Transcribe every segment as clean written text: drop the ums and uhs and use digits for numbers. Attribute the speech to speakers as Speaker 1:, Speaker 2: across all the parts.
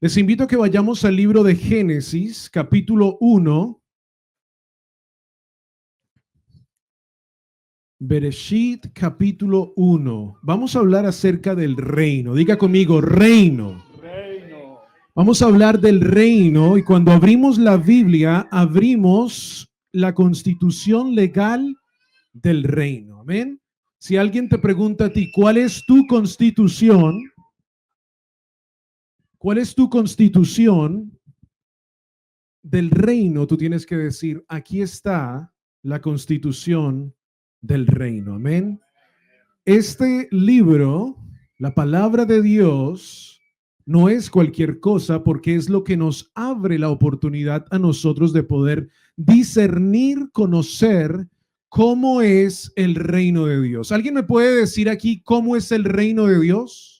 Speaker 1: Les invito a que vayamos al libro de Génesis, capítulo 1. Bereshit, capítulo 1. Vamos a hablar acerca del reino. Diga conmigo, reino.
Speaker 2: Reino.
Speaker 1: Vamos a hablar del reino y cuando abrimos la Biblia, abrimos la constitución legal del reino. Amén. Si alguien te pregunta a ti, ¿cuál es tu constitución? ¿Cuál es tu constitución del reino? Tú tienes que decir, aquí está la constitución del reino. Amén. Este libro, la palabra de Dios, no es cualquier cosa porque es lo que nos abre la oportunidad a nosotros de poder discernir, conocer cómo es el reino de Dios. ¿Alguien me puede decir aquí cómo es el reino de Dios?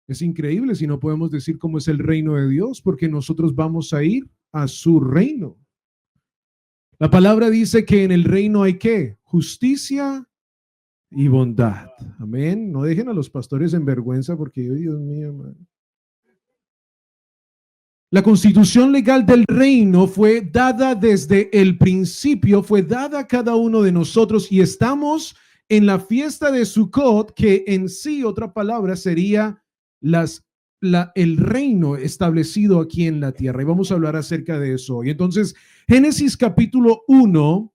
Speaker 1: Es increíble si no podemos decir cómo es el reino de Dios, porque nosotros vamos a ir a su reino. La palabra dice que en el reino hay ¿qué? Justicia y bondad. Amén. No dejen a los pastores en vergüenza porque, oh, Dios mío, man. La constitución legal del reino fue dada desde el principio, fue dada a cada uno de nosotros y estamos en la fiesta de Sukkot, que en sí otra palabra sería el reino establecido aquí en la tierra. Y vamos a hablar acerca de eso hoy. Entonces, Génesis capítulo 1,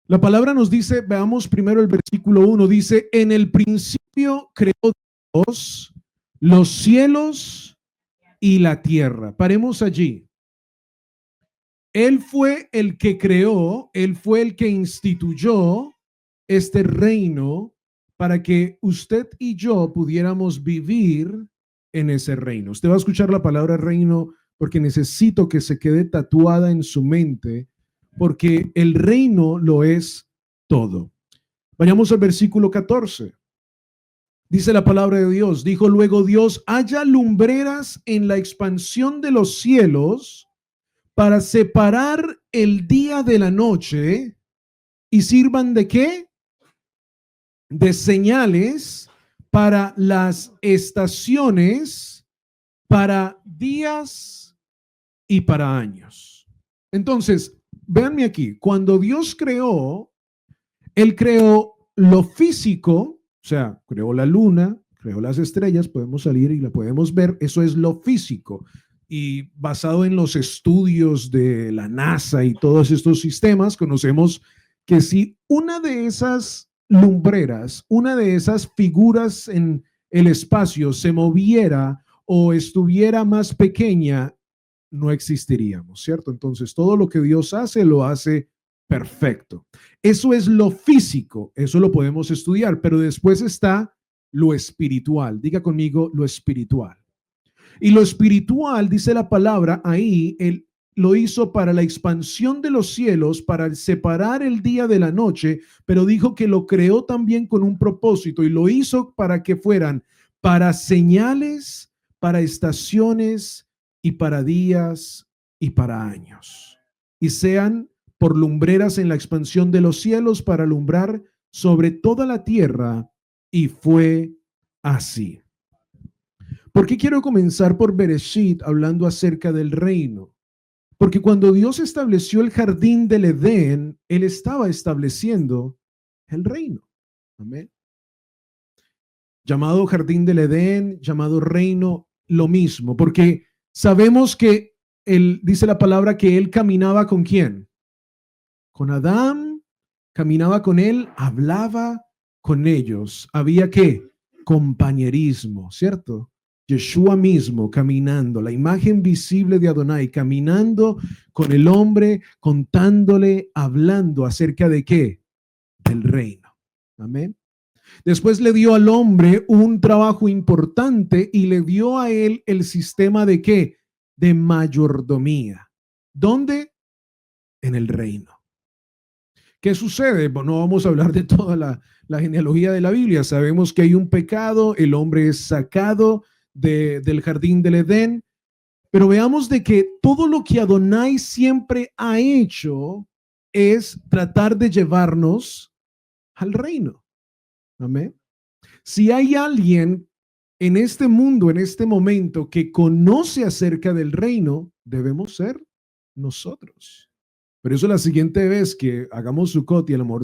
Speaker 1: la palabra nos dice, veamos primero el versículo 1, dice, en el principio creó Dios los cielos y la tierra. Paremos allí. Él fue el que creó, él fue el que instituyó este reino para que usted y yo pudiéramos vivir en ese reino. Usted va a escuchar la palabra reino porque necesito que se quede tatuada en su mente, porque el reino lo es todo. Vayamos al versículo 14. Dice la palabra de Dios, dijo luego Dios, haya lumbreras en la expansión de los cielos para separar el día de la noche y sirvan de qué? De señales para las estaciones, para días y para años. Entonces, véanme aquí, cuando Dios creó, Él creó lo físico, o sea, creó la luna, creó las estrellas, podemos salir y la podemos ver, eso es lo físico. Y basado en los estudios de la NASA y todos estos sistemas, conocemos que si una de esas lumbreras, una de esas figuras en el espacio se moviera o estuviera más pequeña, no existiríamos, ¿cierto? Entonces, todo lo que Dios hace, lo hace perfecto. Eso es lo físico, eso lo podemos estudiar, pero después está lo espiritual. Diga conmigo lo espiritual. Y lo espiritual, dice la palabra ahí, él lo hizo para la expansión de los cielos, para separar el día de la noche, pero dijo que lo creó también con un propósito y lo hizo para que fueran para señales, para estaciones y para días y para años. Y sean por lumbreras en la expansión de los cielos para alumbrar sobre toda la tierra. Y fue así. ¿Por qué quiero comenzar por Bereshit hablando acerca del reino? Porque cuando Dios estableció el jardín del Edén, Él estaba estableciendo el reino. Amén. Llamado jardín del Edén, llamado reino, lo mismo, porque sabemos que Él, dice la palabra, que Él caminaba con quién? Con Adán, caminaba con él, hablaba con ellos. Había que compañerismo, ¿cierto? Yeshua mismo caminando, la imagen visible de Adonai, caminando con el hombre, contándole, hablando acerca de qué? Del reino. Amén. Después le dio al hombre un trabajo importante y le dio a él el sistema de qué? De mayordomía. ¿Dónde? En el reino. ¿Qué sucede? Bueno, no vamos a hablar de toda la genealogía de la Biblia. Sabemos que hay un pecado, el hombre es sacado del jardín del Edén, pero veamos de que todo lo que Adonai siempre ha hecho es tratar de llevarnos al reino. Amén. Si hay alguien en este mundo, en este momento, que conoce acerca del reino, debemos ser nosotros. Por eso la siguiente vez que hagamos Sukkot y a lo mejor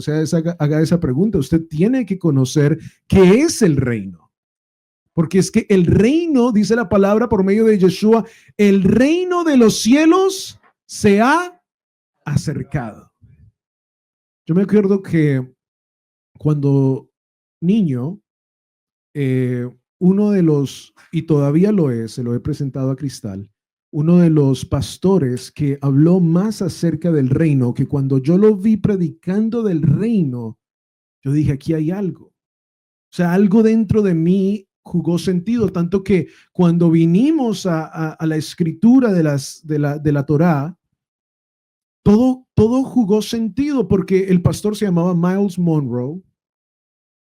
Speaker 1: haga esa pregunta, usted tiene que conocer qué es el reino. Porque es que el reino, dice la palabra por medio de Yeshua, el reino de los cielos se ha acercado. Yo me acuerdo que cuando niño, uno de los, y todavía lo es, se lo he presentado a Cristal, uno de los pastores que habló más acerca del reino, que cuando yo lo vi predicando del reino, yo dije, aquí hay algo. O sea, algo dentro de mí jugó sentido, tanto que cuando vinimos a la escritura de la Torá, todo jugó sentido porque el pastor se llamaba Miles Monroe,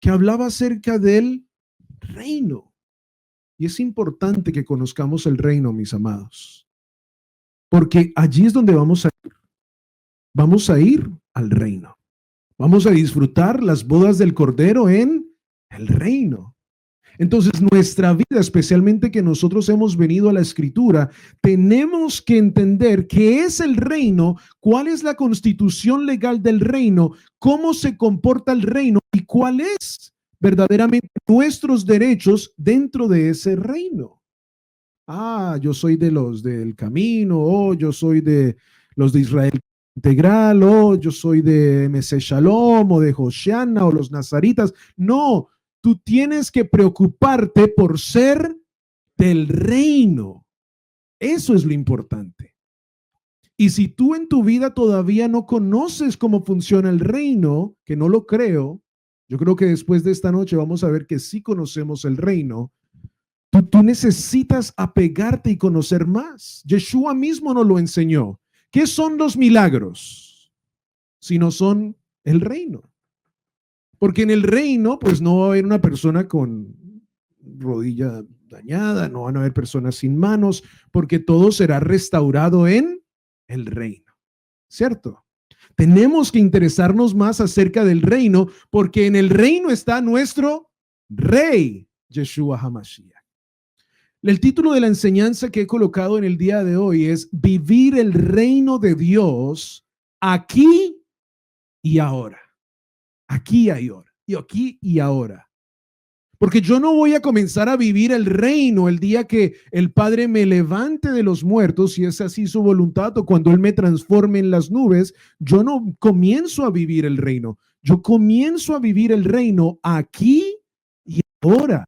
Speaker 1: que hablaba acerca del reino. Y es importante que conozcamos el reino, mis amados, porque allí es donde vamos a ir. Vamos a ir al reino. Vamos a disfrutar las bodas del Cordero en el reino. Entonces, nuestra vida, especialmente que nosotros hemos venido a la Escritura, tenemos que entender qué es el reino, cuál es la constitución legal del reino, cómo se comporta el reino y cuál es verdaderamente nuestros derechos dentro de ese reino. Ah, yo soy de los del camino, o yo soy de los de Israel integral, o yo soy de MC Shalom, o de Hoshiana, o los nazaritas. No, tú tienes que preocuparte por ser del reino. Eso es lo importante. Y si tú en tu vida todavía no conoces cómo funciona el reino, que no lo creo, yo creo que después de esta noche vamos a ver que sí conocemos el reino. Tú necesitas apegarte y conocer más. Yeshua mismo nos lo enseñó. ¿Qué son los milagros? Si no son el reino. Porque en el reino, pues no va a haber una persona con rodilla dañada, no van a haber personas sin manos, porque todo será restaurado en el reino. ¿Cierto? Tenemos que interesarnos más acerca del reino, porque en el reino está nuestro rey, Yeshua HaMashiach. El título de la enseñanza que he colocado en el día de hoy es Vivir el reino de Dios aquí y ahora. Aquí y ahora. Y aquí y ahora. Porque yo no voy a comenzar a vivir el reino el día que el Padre me levante de los muertos, si es así su voluntad, o cuando Él me transforme en las nubes. Yo no comienzo a vivir el reino. Yo comienzo a vivir el reino aquí y ahora.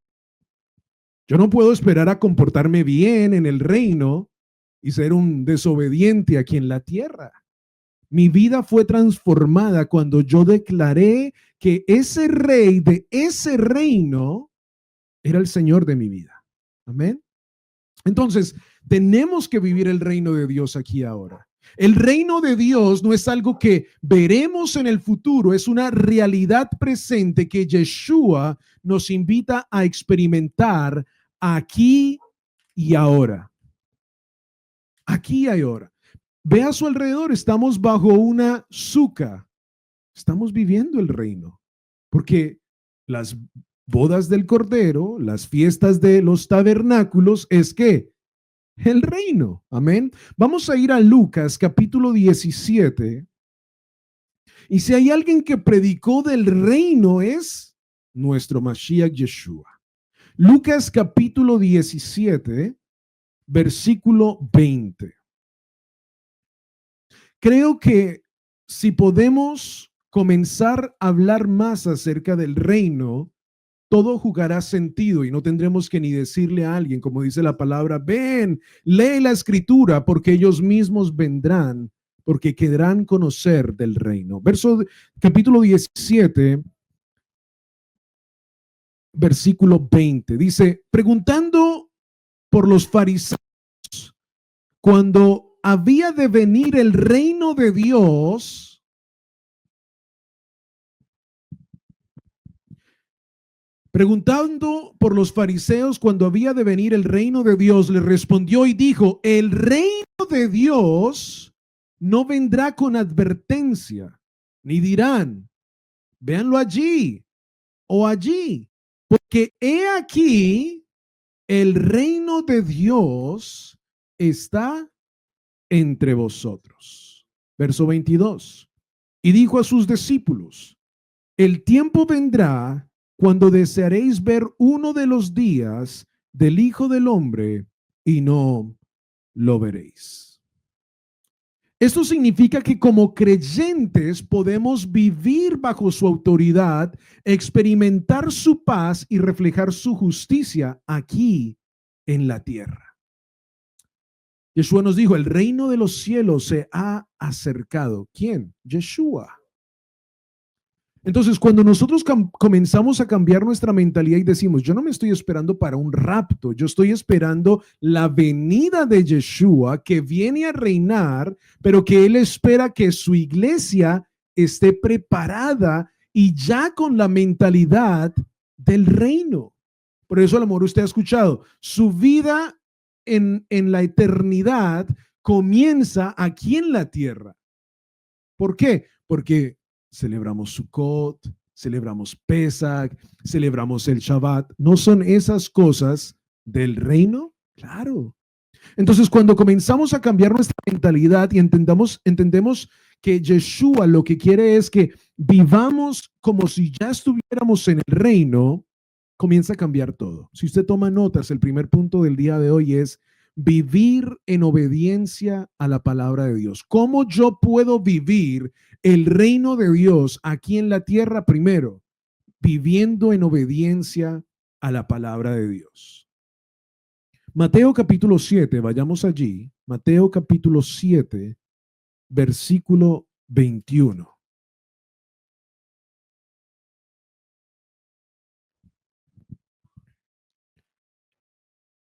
Speaker 1: Yo no puedo esperar a comportarme bien en el reino y ser un desobediente aquí en la tierra. Mi vida fue transformada cuando yo declaré que ese rey de ese reino era el Señor de mi vida. Amén. Entonces, tenemos que vivir el reino de Dios aquí ahora. El reino de Dios no es algo que veremos en el futuro, es una realidad presente que Yeshua nos invita a experimentar aquí y ahora. Aquí y ahora. Ve a su alrededor, estamos bajo una suca. Estamos viviendo el reino. Porque las bodas del Cordero, las fiestas de los tabernáculos, es que el reino. Amén. Vamos a ir a Lucas capítulo 17. Y si hay alguien que predicó del reino es nuestro Mashiach Yeshua. Lucas capítulo 17, versículo 20. Creo que si podemos comenzar a hablar más acerca del reino, todo jugará sentido y no tendremos que ni decirle a alguien, como dice la palabra, ven, lee la escritura, porque ellos mismos vendrán, porque querrán conocer del reino. Capítulo 17, versículo 20, dice, preguntando por los fariseos, cuando había de venir el reino de Dios, preguntando por los fariseos cuando había de venir el reino de Dios, le respondió y dijo, el reino de Dios no vendrá con advertencia, ni dirán, véanlo allí o allí, porque he aquí el reino de Dios está entre vosotros. Verso 22. Y dijo a sus discípulos, el tiempo vendrá cuando desearéis ver uno de los días del Hijo del Hombre y no lo veréis. Esto significa que como creyentes podemos vivir bajo su autoridad, experimentar su paz y reflejar su justicia aquí en la tierra. Yeshua nos dijo, el reino de los cielos se ha acercado. ¿Quién? Yeshua. Entonces, cuando nosotros comenzamos a cambiar nuestra mentalidad y decimos, yo no me estoy esperando para un rapto, yo estoy esperando la venida de Yeshua que viene a reinar, pero que él espera que su iglesia esté preparada y ya con la mentalidad del reino. Por eso, a lo mejor usted ha escuchado, su vida en la eternidad comienza aquí en la tierra. ¿Por qué? Porque celebramos Sukkot, celebramos Pesach, celebramos el Shabbat. ¿No son esas cosas del reino? Claro. Entonces, cuando comenzamos a cambiar nuestra mentalidad y entendemos que Yeshua lo que quiere es que vivamos como si ya estuviéramos en el reino, comienza a cambiar todo. Si usted toma notas, el primer punto del día de hoy es vivir en obediencia a la palabra de Dios. ¿Cómo yo puedo vivir el reino de Dios aquí en la tierra? Primero, viviendo en obediencia a la palabra de Dios. Mateo capítulo 7, vayamos allí. Mateo capítulo 7, versículo 21.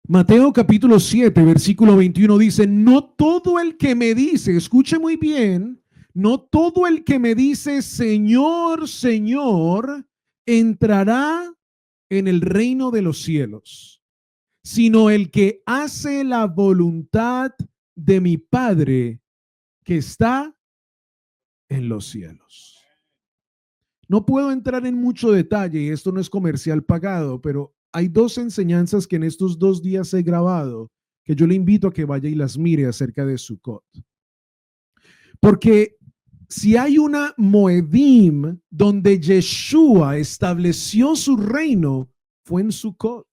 Speaker 1: Mateo capítulo 7, versículo 21 dice, no todo el que me dice, escuche muy bien, no todo el que me dice, Señor, Señor, entrará en el reino de los cielos, sino el que hace la voluntad de mi Padre que está en los cielos. No puedo entrar en mucho detalle y esto no es comercial pagado, pero hay dos enseñanzas que en estos 2 días he grabado que yo le invito a que vaya y las mire acerca de Sukkot. Porque si hay una Moedim donde Yeshua estableció su reino, fue en Sukkot.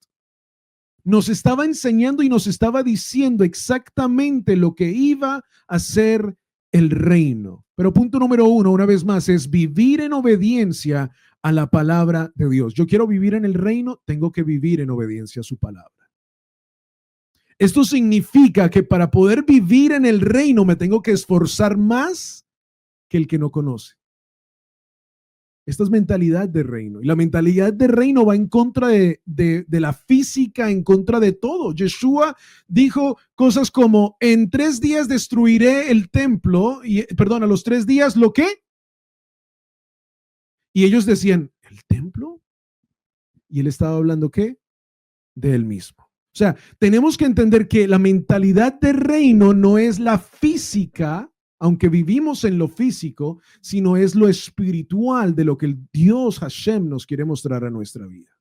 Speaker 1: Nos estaba enseñando y nos estaba diciendo exactamente lo que iba a ser el reino. Pero punto número 1, una vez más, es vivir en obediencia a la palabra de Dios. Yo quiero vivir en el reino, tengo que vivir en obediencia a su palabra. Esto significa que para poder vivir en el reino me tengo que esforzar más que el que no conoce. Esta es mentalidad de reino. Y la mentalidad de reino va en contra de la física, en contra de todo. Yeshua dijo cosas como, en 3 días destruiré el templo, a los 3 días, ¿lo qué? Y ellos decían, ¿el templo? Y él estaba hablando, ¿qué? De él mismo. O sea, tenemos que entender que la mentalidad de reino no es la física, aunque vivimos en lo físico, sino es lo espiritual de lo que el Dios Hashem nos quiere mostrar a nuestra vida.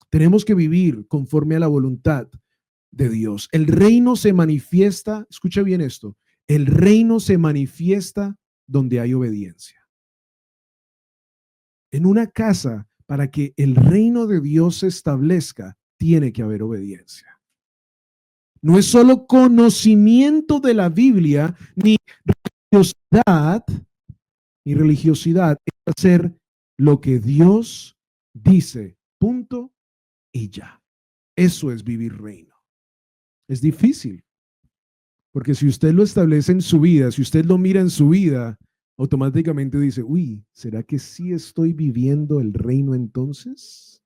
Speaker 1: Tenemos que vivir conforme a la voluntad de Dios. El reino se manifiesta, escuche bien esto, el reino se manifiesta donde hay obediencia. En una casa, para que el reino de Dios se establezca, tiene que haber obediencia. No es solo conocimiento de la Biblia, ni religiosidad, es hacer lo que Dios dice, punto y ya. Eso es vivir reino. Es difícil, porque si usted lo establece en su vida, si usted lo mira en su vida, automáticamente dice, uy, ¿será que sí estoy viviendo el reino entonces?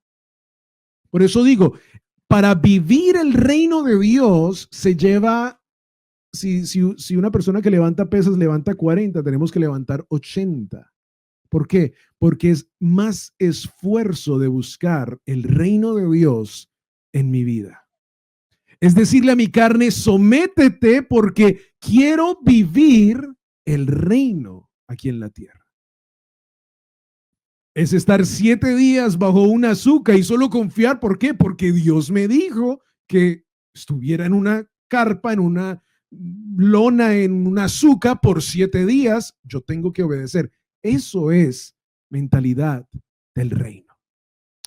Speaker 1: Por eso digo, para vivir el reino de Dios se lleva, si una persona que levanta pesas levanta 40, tenemos que levantar 80. ¿Por qué? Porque es más esfuerzo de buscar el reino de Dios en mi vida. Es decirle a mi carne, sométete porque quiero vivir el reino aquí en la tierra. Es estar 7 días bajo una azúcar y solo confiar. ¿Por qué? Porque Dios me dijo que estuviera en una carpa, en una lona, en una azúcar por 7 días. Yo tengo que obedecer. Eso es mentalidad del reino.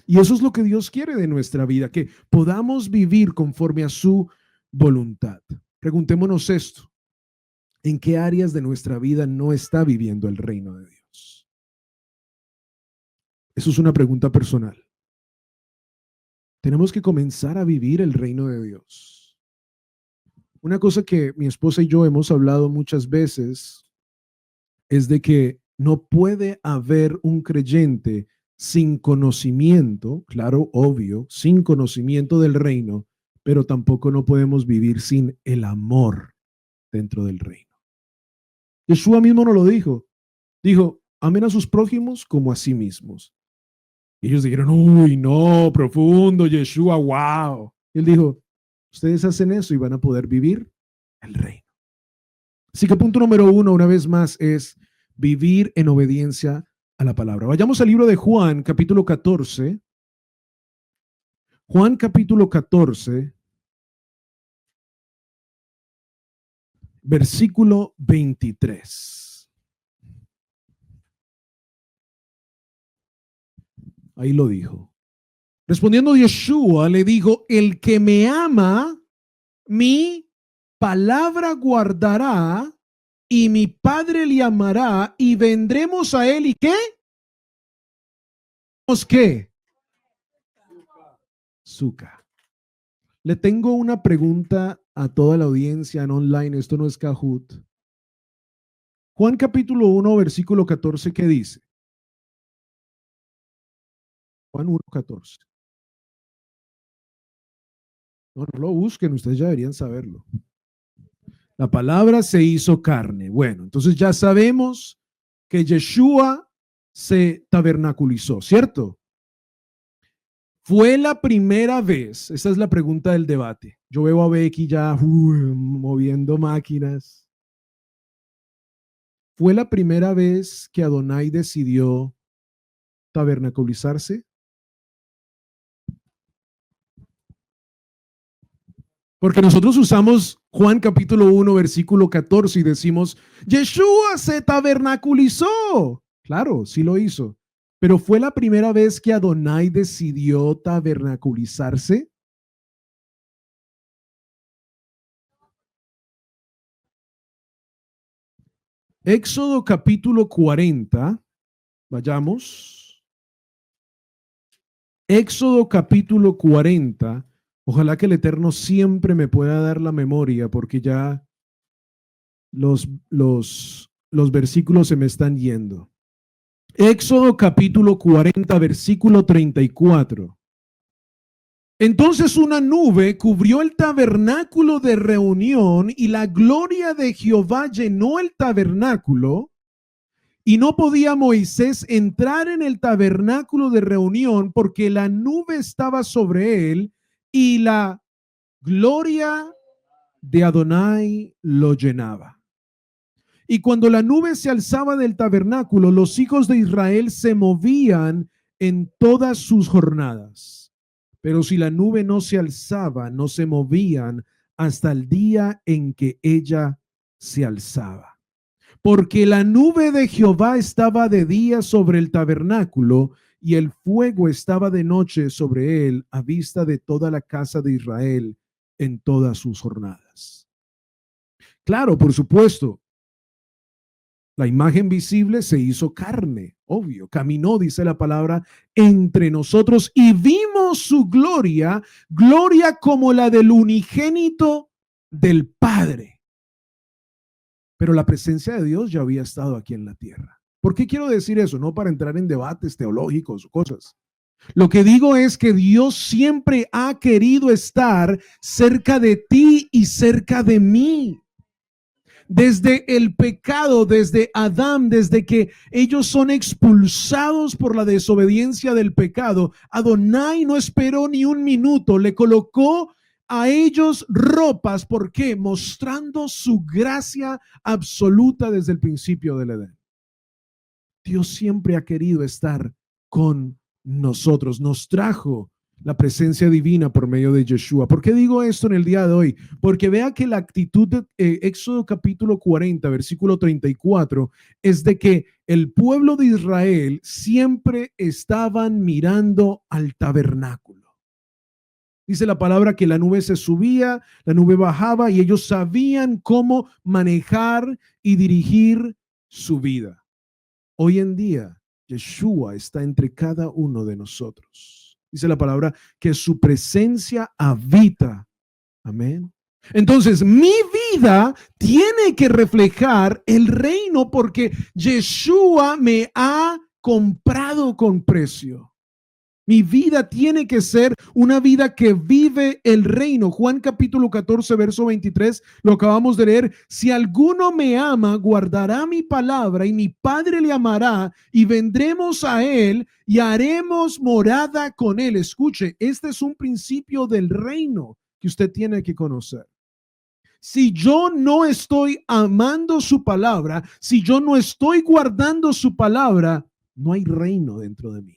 Speaker 1: Y eso es lo que Dios quiere de nuestra vida, que podamos vivir conforme a su voluntad. Preguntémonos esto: ¿en qué áreas de nuestra vida no está viviendo el reino de Dios? Eso es una pregunta personal. Tenemos que comenzar a vivir el reino de Dios. Una cosa que mi esposa y yo hemos hablado muchas veces es de que no puede haber un creyente sin conocimiento, claro, obvio, sin conocimiento del reino, pero tampoco no podemos vivir sin el amor dentro del reino. Yeshua mismo nos lo dijo. Dijo, amen a sus prójimos como a sí mismos. Y ellos dijeron, uy, no, profundo, Yeshua, wow. Y él dijo, ustedes hacen eso y van a poder vivir el reino. Así que punto número 1, una vez más, es vivir en obediencia a la palabra. Vayamos al libro de Juan, capítulo 14. Juan, capítulo 14, versículo 23. Ahí lo dijo. Respondiendo Yeshua, le dijo, el que me ama, mi palabra guardará, y mi Padre le amará, y vendremos a él, ¿y qué? ¿Qué? Zuka. Le tengo una pregunta a toda la audiencia en online, esto no es Kahoot. Juan capítulo 1, versículo 14, ¿qué dice? Juan 1, 14. No, no lo busquen, ustedes ya deberían saberlo. La palabra se hizo carne. Bueno, entonces ya sabemos que Yeshua se tabernaculizó, ¿cierto? Fue la primera vez, esa es la pregunta del debate. Yo veo a Becky ya moviendo máquinas. ¿Fue la primera vez que Adonai decidió tabernaculizarse? Porque nosotros usamos Juan capítulo 1, versículo 14 y decimos, Yeshua se tabernaculizó. Claro, sí lo hizo. Pero ¿fue la primera vez que Adonai decidió tabernaculizarse? Éxodo capítulo 40, vayamos. Éxodo capítulo 40. Ojalá que el Eterno siempre me pueda dar la memoria, porque ya los versículos se me están yendo. Éxodo capítulo 40, versículo 34. Entonces una nube cubrió el tabernáculo de reunión y la gloria de Jehová llenó el tabernáculo, y no podía Moisés entrar en el tabernáculo de reunión porque la nube estaba sobre él y la gloria de Adonai lo llenaba. Y cuando la nube se alzaba del tabernáculo, los hijos de Israel se movían en todas sus jornadas. Pero si la nube no se alzaba, no se movían hasta el día en que ella se alzaba. Porque la nube de Jehová estaba de día sobre el tabernáculo y el fuego estaba de noche sobre él a vista de toda la casa de Israel en todas sus jornadas. Claro, por supuesto, la imagen visible se hizo carne, obvio, caminó, dice la palabra, entre nosotros y vimos su gloria, gloria como la del unigénito del Padre. Pero la presencia de Dios ya había estado aquí en la tierra. ¿Por qué quiero decir eso? No para entrar en debates teológicos o cosas. Lo que digo es que Dios siempre ha querido estar cerca de ti y cerca de mí. Desde el pecado, desde Adán, desde que ellos son expulsados por la desobediencia del pecado, Adonai no esperó ni un minuto, le colocó a ellos ropas. ¿Por qué? Mostrando su gracia absoluta desde el principio del Edén. Dios siempre ha querido estar con nosotros. Nos trajo la presencia divina por medio de Yeshua. ¿Por qué digo esto en el día de hoy? Porque vea que la actitud de Éxodo capítulo 40, versículo 34, es de que el pueblo de Israel siempre estaban mirando al tabernáculo. Dice la palabra que la nube se subía, la nube bajaba y ellos sabían cómo manejar y dirigir su vida. Hoy en día, Yeshua está entre cada uno de nosotros. Dice la palabra que su presencia habita. Amén. Entonces, mi vida tiene que reflejar el reino porque Yeshua me ha comprado con precio. Mi vida tiene que ser una vida que vive el reino. Juan capítulo 14, verso 23, lo acabamos de leer. Si alguno me ama, guardará mi palabra y mi Padre le amará y vendremos a él y haremos morada con él. Escuche, este es un principio del reino que usted tiene que conocer. Si yo no estoy amando su palabra, si yo no estoy guardando su palabra, no hay reino dentro de mí.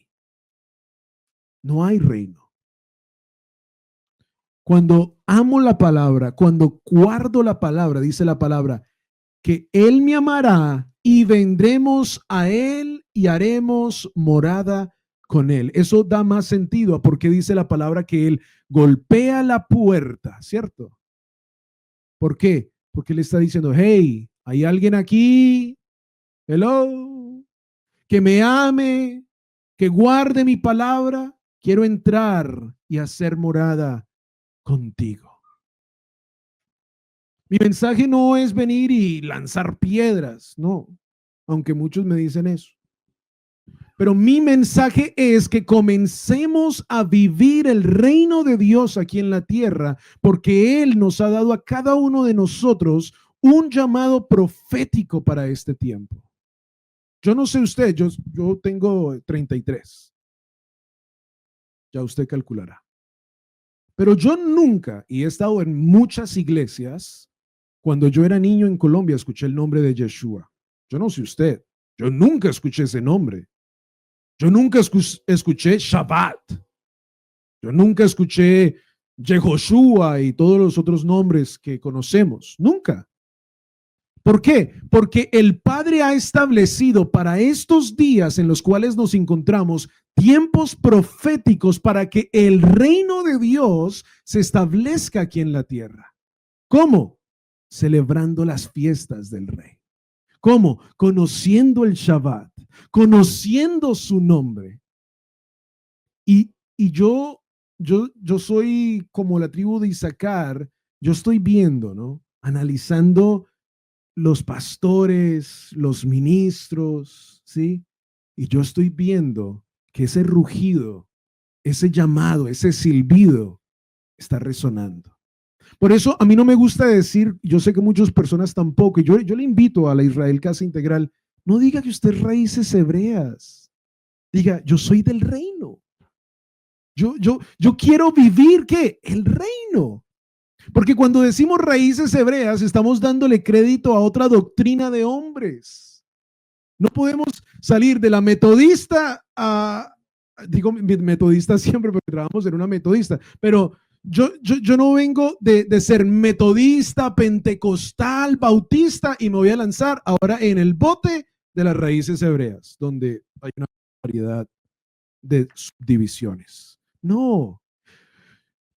Speaker 1: No hay reino. Cuando amo la palabra, cuando guardo la palabra, dice la palabra, que Él me amará y vendremos a Él y haremos morada con Él. Eso da más sentido porque dice la palabra que Él golpea la puerta, ¿cierto? ¿Por qué? Porque Él está diciendo, hey, hay alguien aquí, hello, que me ame, que guarde mi palabra. Quiero entrar y hacer morada contigo. Mi mensaje no es venir y lanzar piedras, no, aunque muchos me dicen eso. Pero mi mensaje es que comencemos a vivir el reino de Dios aquí en la tierra, porque Él nos ha dado a cada uno de nosotros un llamado profético para este tiempo. Yo no sé usted, yo tengo 33. Ya usted calculará. Pero yo nunca, y he estado en muchas iglesias, cuando yo era niño en Colombia escuché el nombre de Yeshua. Yo no sé usted, yo nunca escuché ese nombre. Yo nunca escuché Shabbat. Yo nunca escuché Yehoshua y todos los otros nombres que conocemos. Nunca. ¿Por qué? Porque el Padre ha establecido para estos días en los cuales nos encontramos tiempos proféticos para que el reino de Dios se establezca aquí en la tierra. ¿Cómo? Celebrando las fiestas del Rey. ¿Cómo? Conociendo el Shabbat, conociendo su nombre. Y yo soy como la tribu de Isaacar, yo estoy viendo, ¿no? Analizando los pastores, los ministros, ¿sí? Y yo estoy viendo que ese rugido, ese llamado, ese silbido está resonando. Por eso a mí no me gusta decir, yo sé que muchas personas tampoco, y yo le invito a la Israel Casa Integral, no diga que usted es raíces hebreas, diga, yo soy del reino. Yo quiero vivir, ¿qué? El reino. Porque cuando decimos raíces hebreas, estamos dándole crédito a otra doctrina de hombres. No podemos salir de la metodista a, digo metodista siempre porque trabajamos en una metodista, pero yo no vengo de ser metodista, pentecostal, bautista y me voy a lanzar ahora en el bote de las raíces hebreas, donde hay una variedad de subdivisiones. No,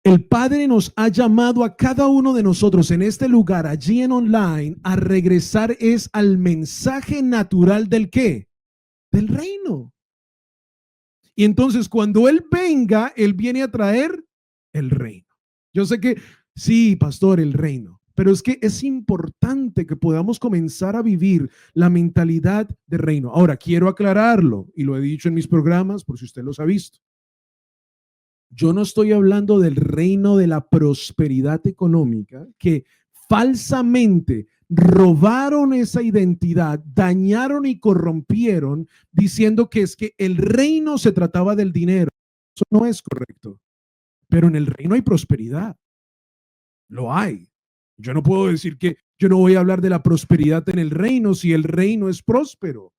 Speaker 1: el Padre nos ha llamado a cada uno de nosotros en este lugar, allí en online, a regresar es al mensaje natural del ¿qué? Del reino. Y entonces cuando Él venga, Él viene a traer el reino. Yo sé que sí, pastor, el reino, pero es que es importante que podamos comenzar a vivir la mentalidad de reino. Ahora, quiero aclararlo y lo he dicho en mis programas por si usted los ha visto. Yo no estoy hablando del reino de la prosperidad económica que falsamente robaron esa identidad, dañaron y corrompieron diciendo que es que el reino se trataba del dinero. Eso no es correcto. Pero en el reino hay prosperidad. Lo hay. Yo no puedo decir que yo no voy a hablar de la prosperidad en el reino si el reino es próspero.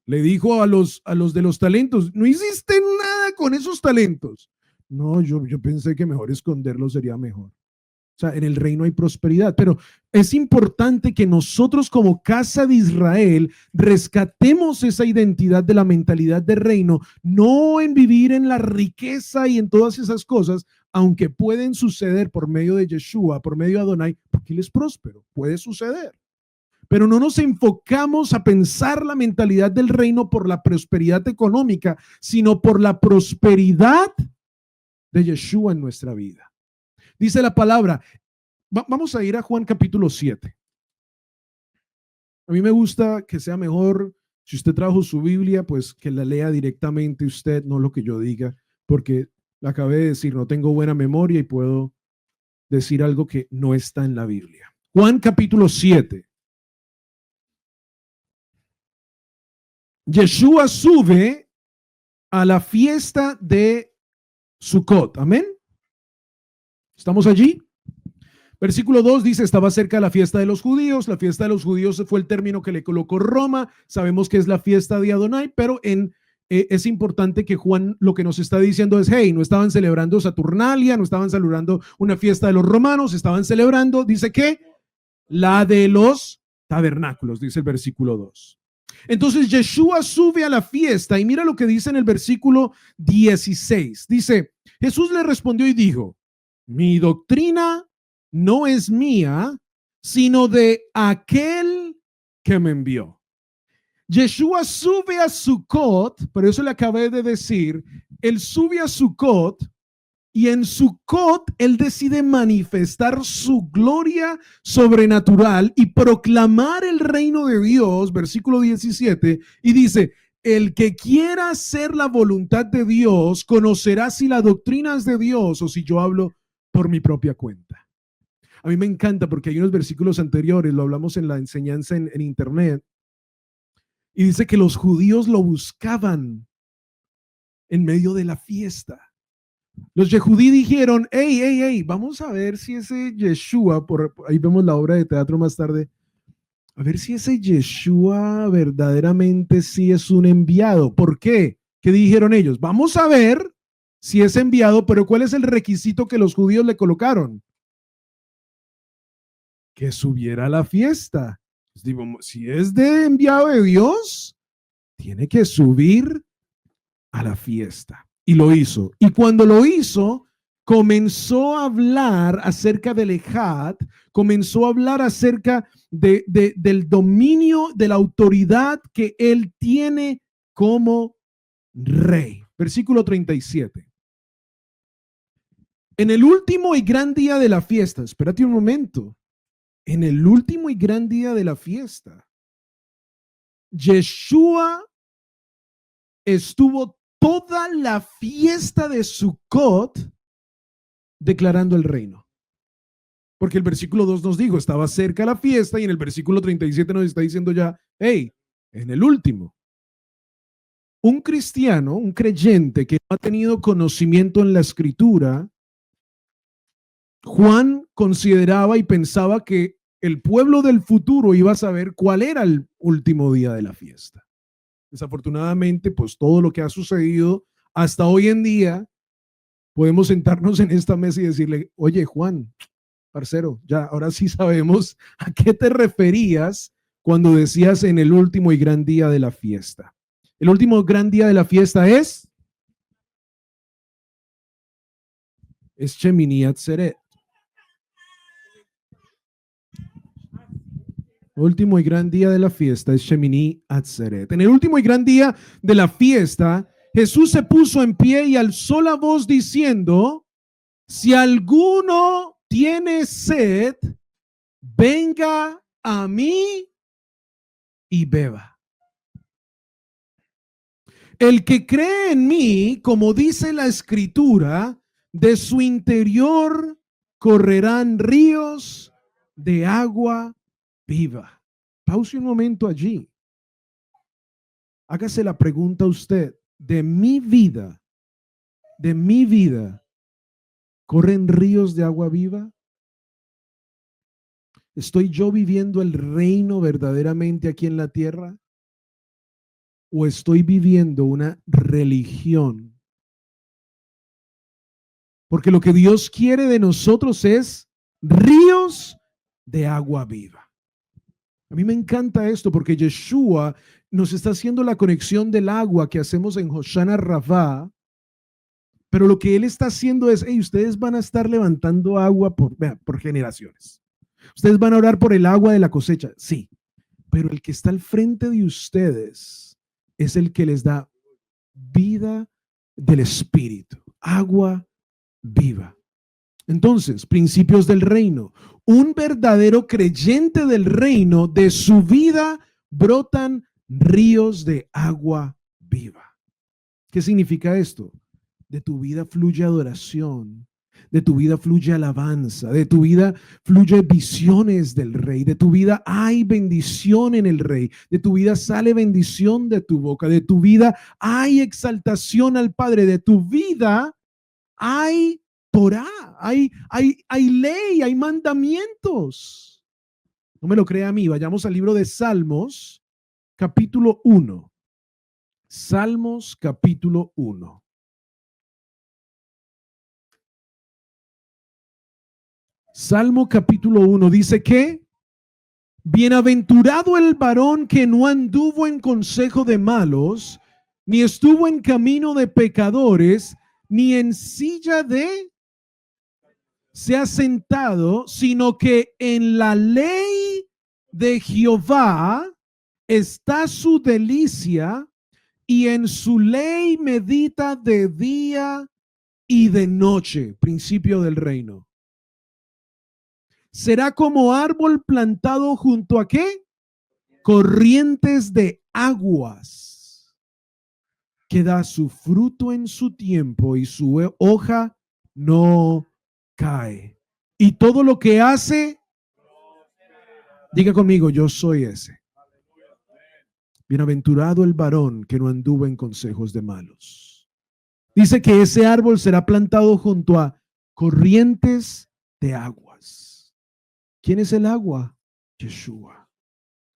Speaker 1: Le dijo a los de los talentos, no hiciste nada con esos talentos. No, yo pensé que mejor esconderlo sería mejor. O sea, en el reino hay prosperidad, pero es importante que nosotros como casa de Israel rescatemos esa identidad de la mentalidad de reino, no en vivir en la riqueza y en todas esas cosas, aunque pueden suceder por medio de Yeshua, por medio de Adonai, porque él es próspero, puede suceder. Pero no nos enfocamos a pensar la mentalidad del reino por la prosperidad económica, sino por la prosperidad de Yeshua en nuestra vida. Dice la palabra, vamos a ir a Juan capítulo 7. A mí me gusta que sea mejor, si usted trajo su Biblia, pues que la lea directamente usted, no lo que yo diga, porque le acabé de decir, no tengo buena memoria y puedo decir algo que no está en la Biblia. Juan capítulo 7. Yeshua sube a la fiesta de Sukkot. Amén. ¿Estamos allí? Versículo 2 dice, estaba cerca la fiesta de los judíos. La fiesta de los judíos fue el término que le colocó Roma. Sabemos que es la fiesta de Adonai, pero es importante que Juan lo que nos está diciendo es, hey, no estaban celebrando Saturnalia, no estaban celebrando una fiesta de los romanos, estaban celebrando, dice que, la de los tabernáculos, dice el versículo 2. Entonces Yeshua sube a la fiesta y mira lo que dice en el versículo 16. Dice, Jesús le respondió y dijo, mi doctrina no es mía, sino de aquel que me envió. Yeshua sube a Sukkot, por eso le acabé de decir, él sube a Sukkot y en Sukkot él decide manifestar su gloria sobrenatural y proclamar el reino de Dios, versículo 17, y dice, el que quiera hacer la voluntad de Dios conocerá si la doctrina es de Dios o si yo hablo por mi propia cuenta. A mí me encanta porque hay unos versículos anteriores, lo hablamos en la enseñanza en internet, y dice que los judíos lo buscaban en medio de la fiesta. Los Yehudí dijeron, hey, vamos a ver si ese Yeshua, ahí vemos la obra de teatro más tarde, a ver si ese Yeshua verdaderamente sí es un enviado. ¿Por qué? ¿Qué dijeron ellos? Vamos a ver si es enviado, pero ¿cuál es el requisito que los judíos le colocaron? Que subiera a la fiesta. Pues digo, si es de enviado de Dios, tiene que subir a la fiesta. Y lo hizo. Y cuando lo hizo, comenzó a hablar acerca del Ejad, comenzó a hablar acerca del dominio, de la autoridad que él tiene como rey. Versículo 37. En el último y gran día de la fiesta, espérate un momento, en el último y gran día de la fiesta, Yeshua estuvo toda la fiesta de Sukkot declarando el reino. Porque el versículo 2 nos dijo, estaba cerca la fiesta, y en el versículo 37 nos está diciendo ya, hey, en el último. Un cristiano, un creyente que no ha tenido conocimiento en la escritura, Juan consideraba y pensaba que el pueblo del futuro iba a saber cuál era el último día de la fiesta. Desafortunadamente, pues todo lo que ha sucedido hasta hoy en día, podemos sentarnos en esta mesa y decirle, oye, Juan, parcero, ya ahora sí sabemos a qué te referías cuando decías en el último y gran día de la fiesta. El último gran día de la fiesta es Shemini Atzeret. Último y gran día de la fiesta es Shemini Atzeret. En el último y gran día de la fiesta, Jesús se puso en pie y alzó la voz diciendo, si alguno tiene sed, venga a mí y beba. El que cree en mí, como dice la escritura, de su interior correrán ríos de agua viva. Pause un momento allí. Hágase la pregunta a usted, de mi vida, ¿corren ríos de agua viva? ¿Estoy yo viviendo el reino verdaderamente aquí en la tierra? o estoy viviendo una religión? Porque lo que Dios quiere de nosotros es ríos de agua viva. A mí me encanta esto porque Yeshua nos está haciendo la conexión del agua que hacemos en Hoshana Rabbah, pero lo que Él está haciendo es, hey, ustedes van a estar levantando agua por generaciones. Ustedes van a orar por el agua de la cosecha, sí, pero el que está al frente de ustedes es el que les da vida del Espíritu, agua viva. Entonces, principios del reino. Un verdadero creyente del reino, de su vida brotan ríos de agua viva. ¿Qué significa esto? De tu vida fluye adoración, de tu vida fluye alabanza, de tu vida fluye visiones del rey, de tu vida hay bendición en el rey, de tu vida sale bendición de tu boca, de tu vida hay exaltación al Padre, de tu vida hay Torah, hay ley, hay mandamientos. No me lo crea a mí, vayamos al libro de Salmos, capítulo 1. Salmos, capítulo 1. Salmo capítulo 1 dice que bienaventurado el varón que no anduvo en consejo de malos, ni estuvo en camino de pecadores, ni en silla de se ha sentado, sino que en la ley de Jehová está su delicia, y en su ley medita de día y de noche. Principio del reino. Será como árbol plantado junto a ¿qué? Corrientes de aguas, que da su fruto en su tiempo y su hoja no cae. Y todo lo que hace, diga conmigo, yo soy ese. Bienaventurado el varón que no anduvo en consejos de malos. Dice que ese árbol será plantado junto a corrientes de aguas. ¿Quién es el agua? Yeshua.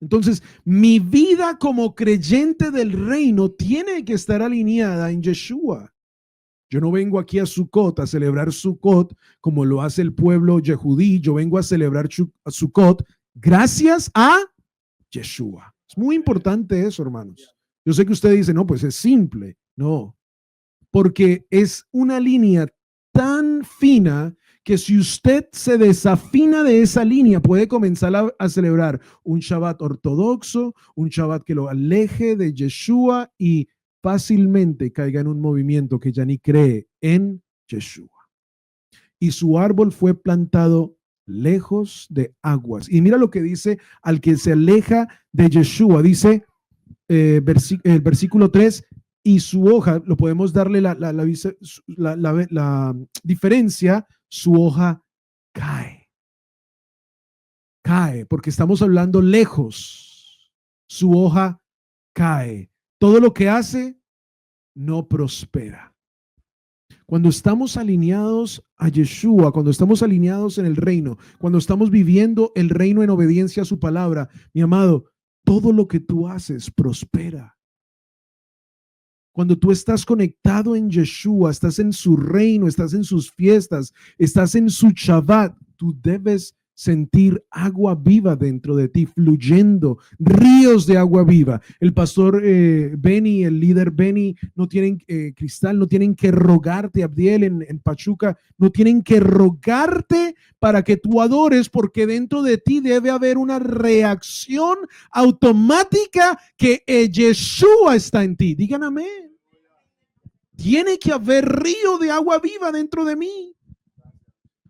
Speaker 1: Entonces, mi vida como creyente del reino tiene que estar alineada en Yeshua. Yo no vengo aquí a Sukkot a celebrar Sukkot como lo hace el pueblo yehudí. Yo vengo a celebrar Sukkot gracias a Yeshua. Es muy importante eso, hermanos. Yo sé que usted dice, no, pues es simple. No, porque es una línea tan fina que si usted se desafina de esa línea, puede comenzar a celebrar un Shabbat ortodoxo, un Shabbat que lo aleje de Yeshua y fácilmente caiga en un movimiento que ya ni cree en Yeshua. Y su árbol fue plantado lejos de aguas. Y mira lo que dice al que se aleja de Yeshua. Dice el versículo 3, y su hoja, lo podemos darle la diferencia, su hoja cae. Cae, porque estamos hablando lejos. Su hoja cae. Todo lo que hace no prospera. Cuando estamos alineados a Yeshua, cuando estamos alineados en el reino, cuando estamos viviendo el reino en obediencia a su palabra, mi amado, todo lo que tú haces prospera. Cuando tú estás conectado en Yeshua, estás en su reino, estás en sus fiestas, estás en su Shabbat, tú debes sentir agua viva dentro de ti, fluyendo, ríos de agua viva. El pastor Benny, el líder Benny, no tienen, Cristal, no tienen que rogarte, Abdiel en Pachuca, no tienen que rogarte para que tú adores, porque dentro de ti debe haber una reacción automática que Yeshua está en ti. Digan amén. Tiene que haber río de agua viva dentro de mí.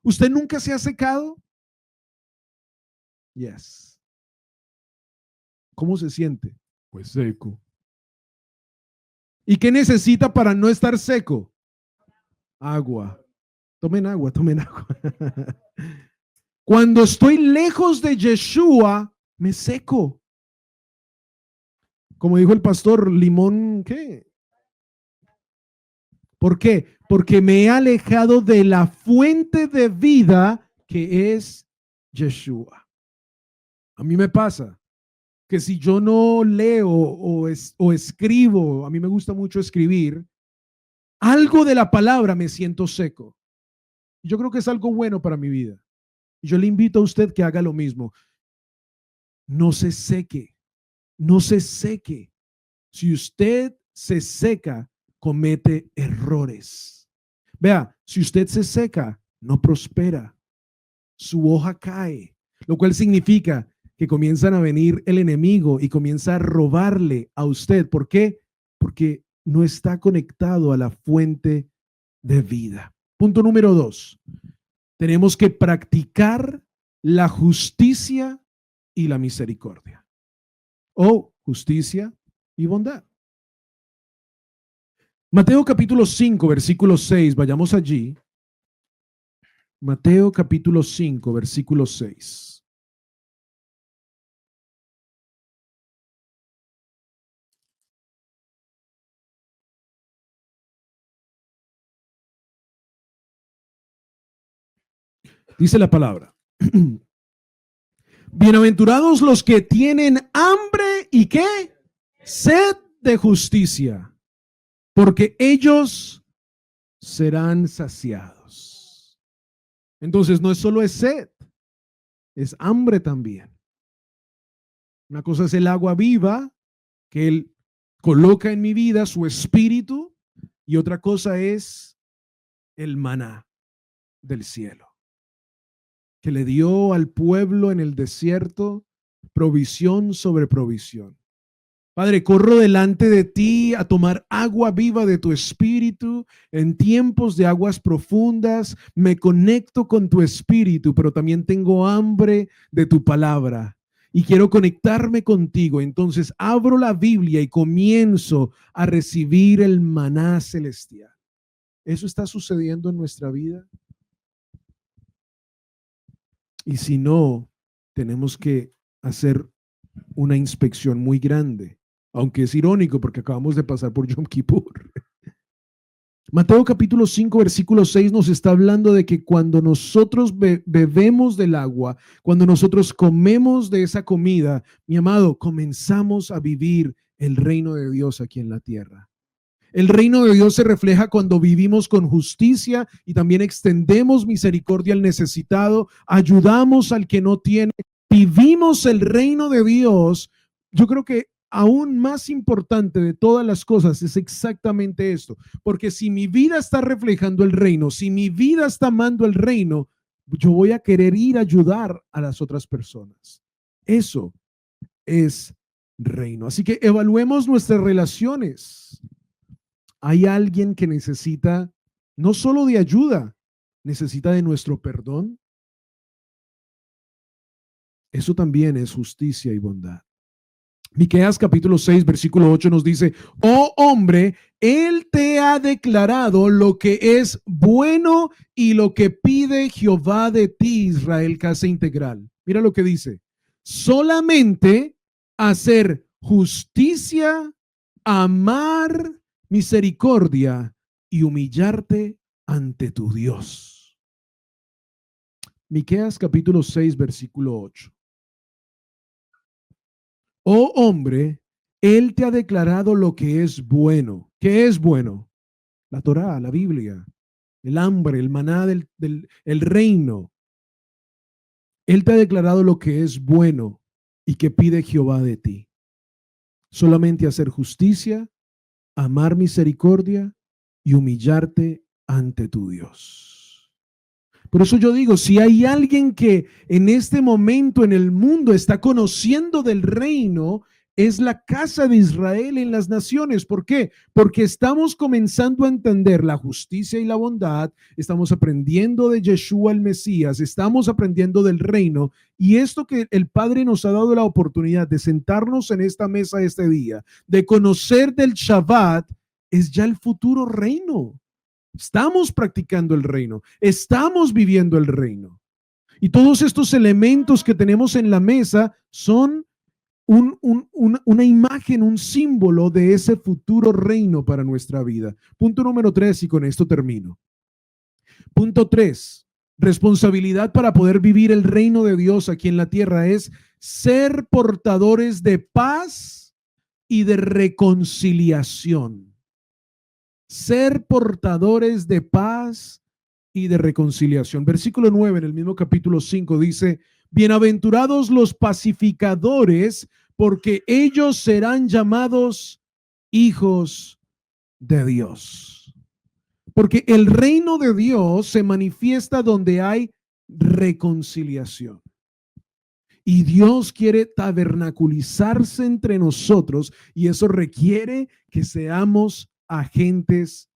Speaker 1: ¿Usted nunca se ha secado? Yes. ¿Cómo se siente? Pues seco. ¿Y qué necesita para no estar seco? Agua. Tomen agua, tomen agua. Cuando estoy lejos de Yeshua, me seco. Como dijo el pastor, limón, ¿qué? ¿Por qué? Porque me he alejado de la fuente de vida que es Yeshua. A mí me pasa. que si yo no leo o escribo, a mí me gusta mucho escribir, algo de la palabra me siento seco. Yo creo que es algo bueno para mi vida. Yo le invito a usted que haga lo mismo. No se seque, no se seque. Si usted se seca, comete errores. Vea, si usted se seca, no prospera. Su hoja cae, lo cual significa que comienzan a venir el enemigo y comienza a robarle a usted. ¿Por qué? Porque no está conectado a la fuente de vida. Punto número 2. Tenemos que practicar la justicia y la misericordia. O justicia y bondad. Mateo capítulo 5, versículo 6. Vayamos allí. Mateo capítulo 5, versículo 6. Dice la palabra. Bienaventurados los que tienen hambre y ¿qué? Sed de justicia, porque ellos serán saciados. Entonces no es solo es sed, es hambre también. Una cosa es el agua viva que Él coloca en mi vida, su espíritu, y otra cosa es el maná del cielo, que le dio al pueblo en el desierto provisión sobre provisión. Padre, corro delante de ti a tomar agua viva de tu espíritu en tiempos de aguas profundas. Me conecto con tu espíritu, pero también tengo hambre de tu palabra y quiero conectarme contigo. Entonces abro la Biblia y comienzo a recibir el maná celestial. ¿Eso está sucediendo en nuestra vida? Y si no, tenemos que hacer una inspección muy grande, aunque es irónico porque acabamos de pasar por Yom Kippur. Mateo capítulo 5, versículo 6 nos está hablando de que cuando nosotros bebemos del agua, cuando nosotros comemos de esa comida, mi amado, comenzamos a vivir el reino de Dios aquí en la tierra. El reino de Dios se refleja cuando vivimos con justicia y también extendemos misericordia al necesitado, ayudamos al que no tiene, vivimos el reino de Dios. Yo creo que aún más importante de todas las cosas es exactamente esto, porque si mi vida está reflejando el reino, si mi vida está amando el reino, yo voy a querer ir a ayudar a las otras personas. Eso es reino. Así que evaluemos nuestras relaciones. Hay alguien que necesita no solo de ayuda, necesita de nuestro perdón. Eso también es justicia y bondad. Miqueas capítulo 6, versículo 8 nos dice: oh hombre, él te ha declarado lo que es bueno y lo que pide Jehová de ti, Israel, casa integral. Mira lo que dice: solamente hacer justicia, amar misericordia y humillarte ante tu Dios. Miqueas capítulo 6, versículo 8. Oh hombre, él te ha declarado lo que es bueno. ¿Qué es bueno? La Torá, la Biblia, el hambre, el maná el reino. Él te ha declarado lo que es bueno y que pide Jehová de ti. Solamente hacer justicia, amar misericordia y humillarte ante tu Dios. Por eso yo digo, si hay alguien que en este momento en el mundo está conociendo del reino, es la casa de Israel en las naciones. ¿Por qué? Porque estamos comenzando a entender la justicia y la bondad, estamos aprendiendo de Yeshua el Mesías, estamos aprendiendo del reino, y esto que el Padre nos ha dado la oportunidad de sentarnos en esta mesa este día, de conocer del Shabbat, es ya el futuro reino. Estamos practicando el reino, estamos viviendo el reino. Y todos estos elementos que tenemos en la mesa son una imagen, un símbolo de ese futuro reino para nuestra vida. Punto número 3, y con esto termino. Punto 3, responsabilidad para poder vivir el reino de Dios aquí en la tierra es ser portadores de paz y de reconciliación. Ser portadores de paz y de reconciliación. Versículo 9 en el mismo capítulo 5 dice, bienaventurados los pacificadores, porque ellos serán llamados hijos de Dios. Porque el reino de Dios se manifiesta donde hay reconciliación. Y Dios quiere tabernaculizarse entre nosotros y eso requiere que seamos agentes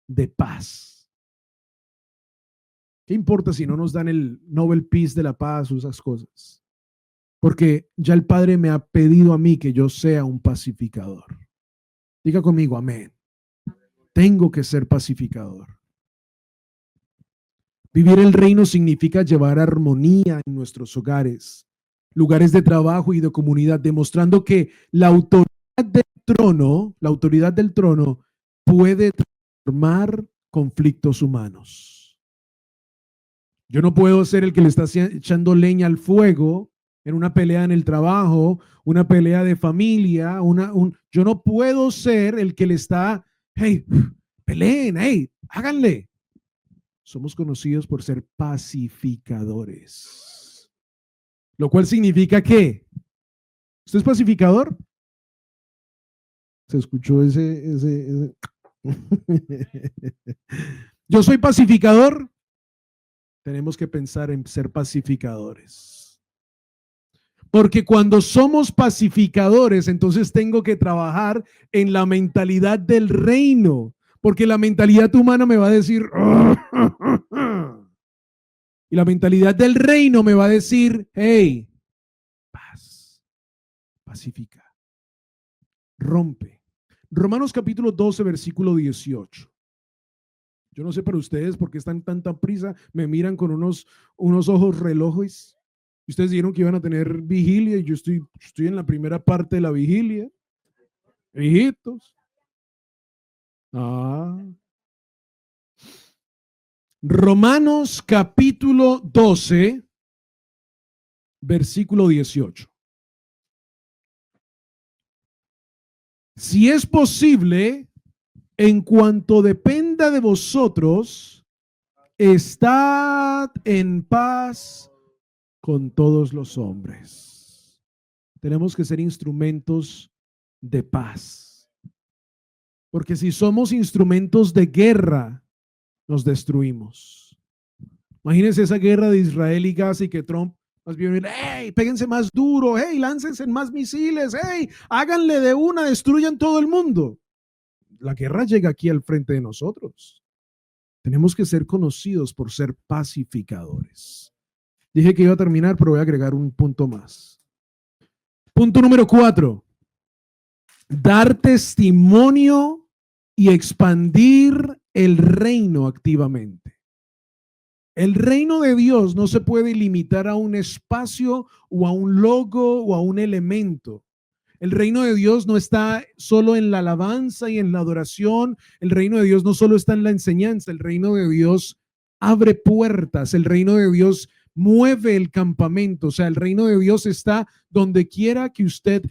Speaker 1: de paz. ¿Qué importa si no nos dan el Nobel Peace de la Paz o esas cosas? Porque ya el Padre me ha pedido a mí que yo sea un pacificador. Diga conmigo, amén. Tengo que ser pacificador. Vivir el reino significa llevar armonía en nuestros hogares, lugares de trabajo y de comunidad, demostrando que la autoridad del trono puede transformar conflictos humanos. Yo no puedo ser el que le está echando leña al fuego en una pelea en el trabajo, una pelea de familia, yo no puedo ser el que le está, hey, peleen, hey, háganle. Somos conocidos por ser pacificadores. Lo cual significa que, ¿usted es pacificador? Se escuchó ese. Yo soy pacificador. Tenemos que pensar en ser pacificadores. Porque cuando somos pacificadores, entonces tengo que trabajar en la mentalidad del reino. Porque la mentalidad humana me va a decir, y la mentalidad del reino me va a decir, hey, paz, pacifica, rompe. Romanos capítulo 12, versículo 18. Yo no sé para ustedes por qué están tanta prisa, me miran con unos ojos relojes. Ustedes dijeron que iban a tener vigilia y yo estoy en la primera parte de la vigilia. Hijitos. Romanos capítulo 12, versículo 18. Si es posible, en cuanto dependa de vosotros, estad en paz con todos los hombres. Tenemos que ser instrumentos de paz. Porque si somos instrumentos de guerra, nos destruimos. Imagínense esa guerra de Israel y Gaza y que Trump más bien, hey, péguense más duro, hey, láncense más misiles, hey, háganle de una, destruyan todo el mundo. La guerra llega aquí al frente de nosotros. Tenemos que ser conocidos por ser pacificadores. Dije que iba a terminar, pero voy a agregar un punto más. Punto número 4. Dar testimonio y expandir el reino activamente. El reino de Dios no se puede limitar a un espacio o a un logo o a un elemento. El reino de Dios no está solo en la alabanza y en la adoración. El reino de Dios no solo está en la enseñanza. El reino de Dios abre puertas. El reino de Dios mueve el campamento. O sea, el reino de Dios está donde quiera que usted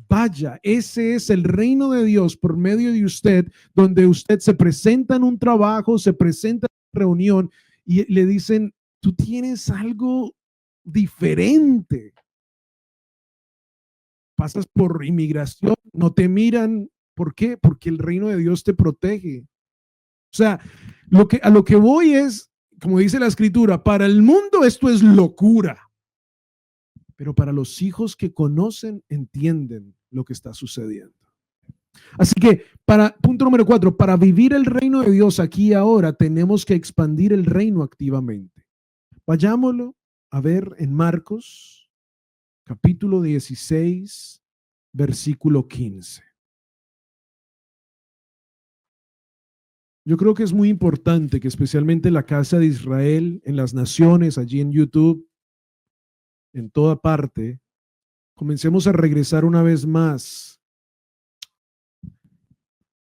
Speaker 1: vaya. Ese es el reino de Dios por medio de usted, donde usted se presenta en un trabajo, se presenta en una reunión y le dicen, tú tienes algo diferente. Pasas por inmigración, no te miran. ¿Por qué? Porque el reino de Dios te protege. O sea, a lo que voy es, como dice la escritura, para el mundo esto es locura. Pero para los hijos que conocen, entienden lo que está sucediendo. Así que, punto número 4, para vivir el reino de Dios aquí y ahora, tenemos que expandir el reino activamente. Vayámoslo a ver en Marcos, capítulo 16, versículo 15. Yo creo que es muy importante que especialmente en la casa de Israel, en las naciones, allí en YouTube, en toda parte, comencemos a regresar una vez más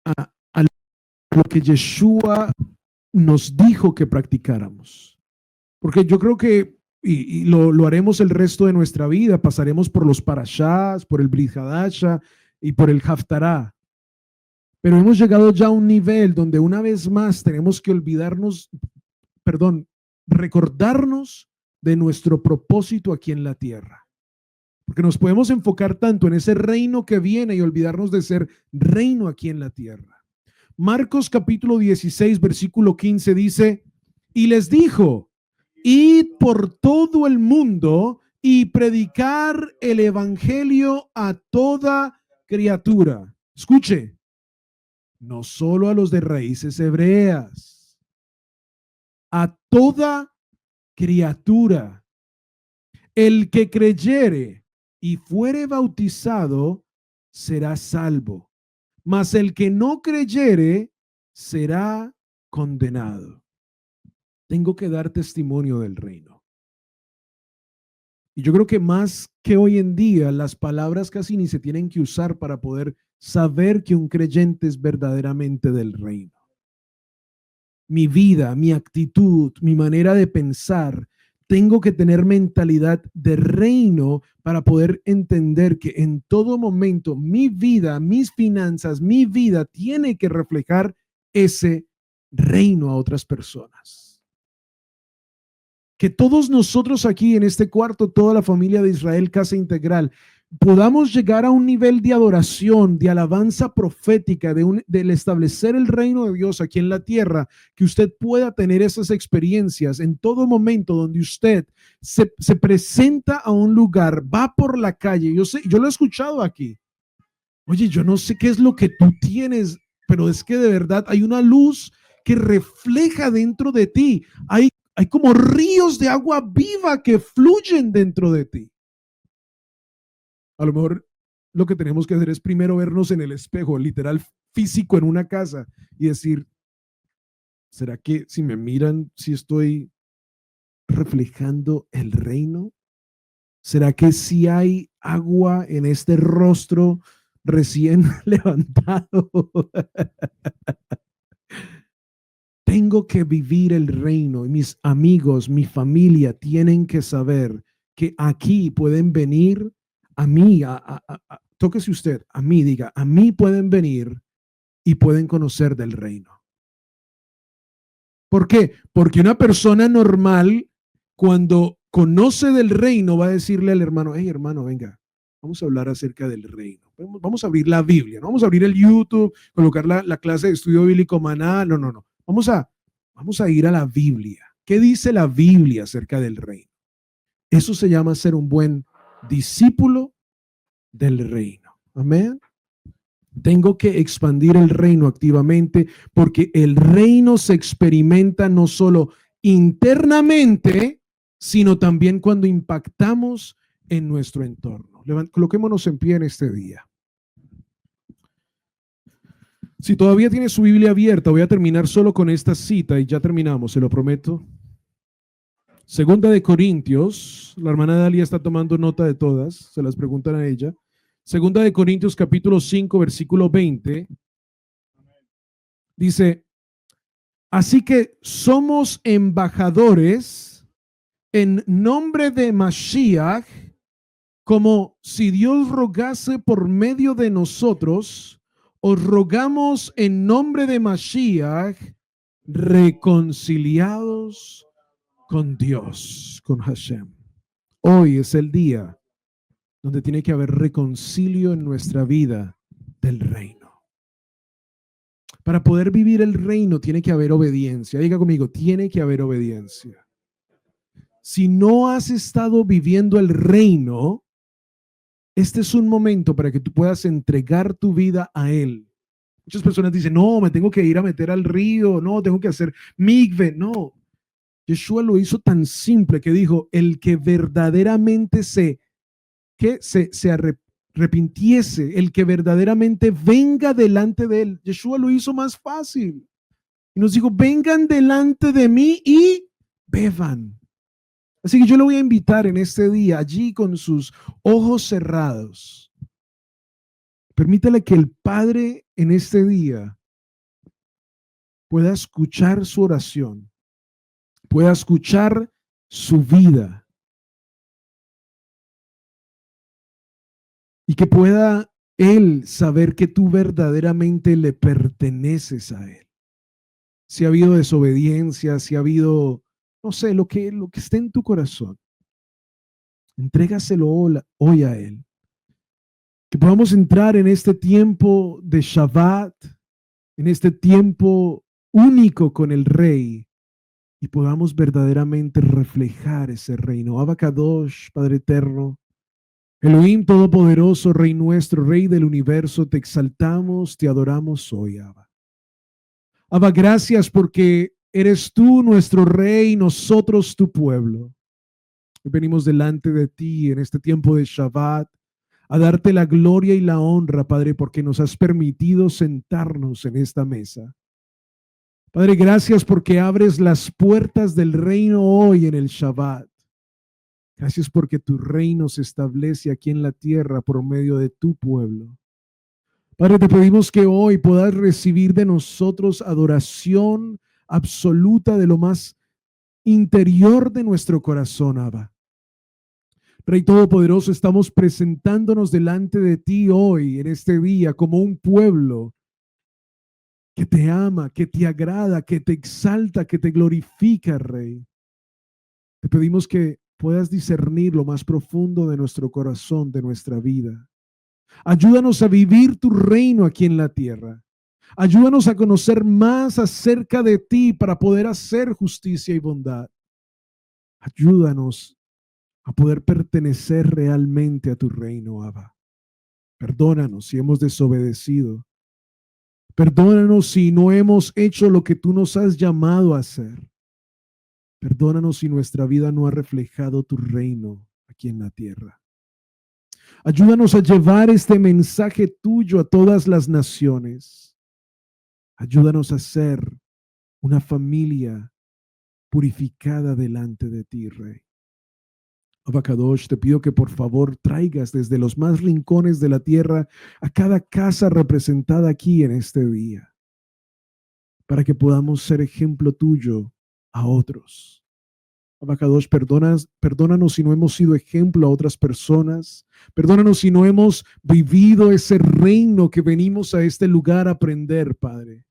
Speaker 1: a lo que Yeshua nos dijo que practicáramos. Porque yo creo que y lo haremos el resto de nuestra vida. Pasaremos por los parashás, por el Brit Hadasha y por el Haftarah. Pero hemos llegado ya a un nivel donde una vez más tenemos que recordarnos de nuestro propósito aquí en la tierra. Porque nos podemos enfocar tanto en ese reino que viene y olvidarnos de ser reino aquí en la tierra. Marcos capítulo 16, versículo 15 dice, y les dijo, id por todo el mundo y predicar el evangelio a toda criatura. Escuche, no solo a los de raíces hebreas, a toda criatura. El que creyere y fuere bautizado será salvo, mas el que no creyere será condenado. Tengo que dar testimonio del reino. Y yo creo que más que hoy en día, las palabras casi ni se tienen que usar para poder saber que un creyente es verdaderamente del reino. Mi vida, mi actitud, mi manera de pensar, tengo que tener mentalidad de reino para poder entender que en todo momento mi vida, mis finanzas, mi vida tiene que reflejar ese reino a otras personas. Que todos nosotros aquí en este cuarto, toda la familia de Israel Casa Integral, podamos llegar a un nivel de adoración, de alabanza profética, del establecer el reino de Dios aquí en la tierra, que usted pueda tener esas experiencias en todo momento donde usted se presenta a un lugar, va por la calle. Yo lo he escuchado aquí. Oye, yo no sé qué es lo que tú tienes, pero es que de verdad hay una luz que refleja dentro de ti. Hay como ríos de agua viva que fluyen dentro de ti. A lo mejor lo que tenemos que hacer es primero vernos en el espejo, literal físico en una casa y decir, ¿será que si me miran, si estoy reflejando el reino? ¿Será que si hay agua en este rostro recién levantado? Tengo que vivir el reino y mis amigos, mi familia tienen que saber que aquí pueden venir a mí, tóquese usted, a mí, diga, a mí pueden venir y pueden conocer del reino. ¿Por qué? Porque una persona normal, cuando conoce del reino, va a decirle al hermano, hey hermano, venga, vamos a hablar acerca del reino. Vamos a abrir la Biblia, no vamos a abrir el YouTube, colocar la clase de estudio bíblico maná, no. Vamos a ir a la Biblia. ¿Qué dice la Biblia acerca del reino? Eso se llama ser un buen discípulo del reino. Amén. Tengo que expandir el reino activamente porque el reino se experimenta no solo internamente, sino también cuando impactamos en nuestro entorno. Coloquémonos en pie en este día. Si todavía tiene su Biblia abierta, voy a terminar solo con esta cita y ya terminamos, se lo prometo. Segunda de Corintios, la hermana Dalia está tomando nota de todas, se las preguntan a ella. Segunda de Corintios capítulo 5, versículo 20, dice, así que somos embajadores en nombre de Mashiach, como si Dios rogase por medio de nosotros, os rogamos en nombre de Mashiach, reconciliados con Dios, con Hashem. Hoy es el día donde tiene que haber reconcilio en nuestra vida del reino. Para poder vivir el reino tiene que haber obediencia. Diga conmigo, tiene que haber obediencia. Si no has estado viviendo el reino, este es un momento para que tú puedas entregar tu vida a Él. Muchas personas dicen, no, me tengo que ir a meter al río, no, tengo que hacer mikve. No, Yeshua lo hizo tan simple que dijo, el que verdaderamente se arrepintiese, el que verdaderamente venga delante de Él. Yeshua lo hizo más fácil. Y nos dijo, vengan delante de mí y beban. Así que yo le voy a invitar en este día, allí con sus ojos cerrados. Permítale que el Padre en este día pueda escuchar su oración, pueda escuchar su vida y que pueda Él saber que tú verdaderamente le perteneces a Él. Si ha habido desobediencia, si ha habido, no sé, lo que esté en tu corazón, entrégaselo hoy a Él. Que podamos entrar en este tiempo de Shabbat, en este tiempo único con el Rey, y podamos verdaderamente reflejar ese reino. Abba Kadosh, Padre eterno, Elohim todopoderoso, Rey nuestro, Rey del universo, te exaltamos, te adoramos hoy, Abba. Abba, gracias porque eres tú nuestro Rey, nosotros tu pueblo. Hoy venimos delante de ti en este tiempo de Shabbat a darte la gloria y la honra, Padre, porque nos has permitido sentarnos en esta mesa. Padre, gracias porque abres las puertas del reino hoy en el Shabbat. Gracias porque tu reino se establece aquí en la tierra por medio de tu pueblo. Padre, te pedimos que hoy puedas recibir de nosotros adoración absoluta de lo más interior de nuestro corazón, Abba. Rey Todopoderoso, estamos presentándonos delante de ti hoy, en este día, como un pueblo que te ama, que te agrada, que te exalta, que te glorifica, Rey. Te pedimos que puedas discernir lo más profundo de nuestro corazón, de nuestra vida. Ayúdanos a vivir tu reino aquí en la tierra. Ayúdanos a conocer más acerca de ti para poder hacer justicia y bondad. Ayúdanos a poder pertenecer realmente a tu reino, Abba. Perdónanos si hemos desobedecido. Perdónanos si no hemos hecho lo que tú nos has llamado a hacer. Perdónanos si nuestra vida no ha reflejado tu reino aquí en la tierra. Ayúdanos a llevar este mensaje tuyo a todas las naciones. Ayúdanos a ser una familia purificada delante de ti, Rey. Abba Kadosh, te pido que por favor traigas desde los más rincones de la tierra a cada casa representada aquí en este día, para que podamos ser ejemplo tuyo a otros. Abba Kadosh, perdónanos si no hemos sido ejemplo a otras personas. Perdónanos si no hemos vivido ese reino que venimos a este lugar a aprender, Padre.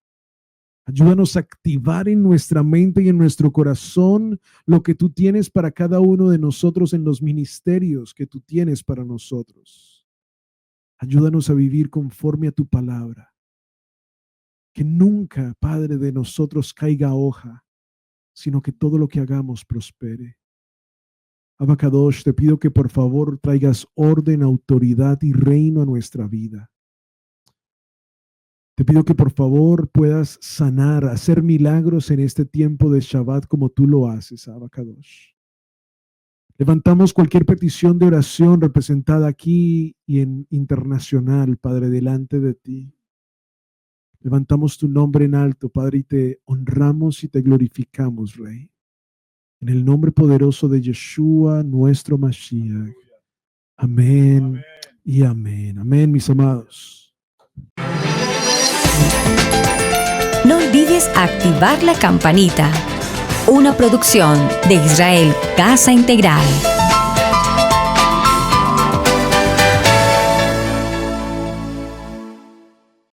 Speaker 1: Ayúdanos a activar en nuestra mente y en nuestro corazón lo que tú tienes para cada uno de nosotros en los ministerios que tú tienes para nosotros. Ayúdanos a vivir conforme a tu palabra. Que nunca, Padre, de nosotros caiga hoja, sino que todo lo que hagamos prospere. Abba Kadosh, te pido que por favor traigas orden, autoridad y reino a nuestra vida. Te pido que por favor puedas sanar, hacer milagros en este tiempo de Shabbat como tú lo haces, Abba Kadosh. Levantamos cualquier petición de oración representada aquí y en internacional, Padre, delante de ti. Levantamos tu nombre en alto, Padre, y te honramos y te glorificamos, Rey. En el nombre poderoso de Yeshua, nuestro Mashiach. Amén y amén. Amén, mis amados.
Speaker 2: No olvides activar la campanita. Una producción de Israel Casa Integral.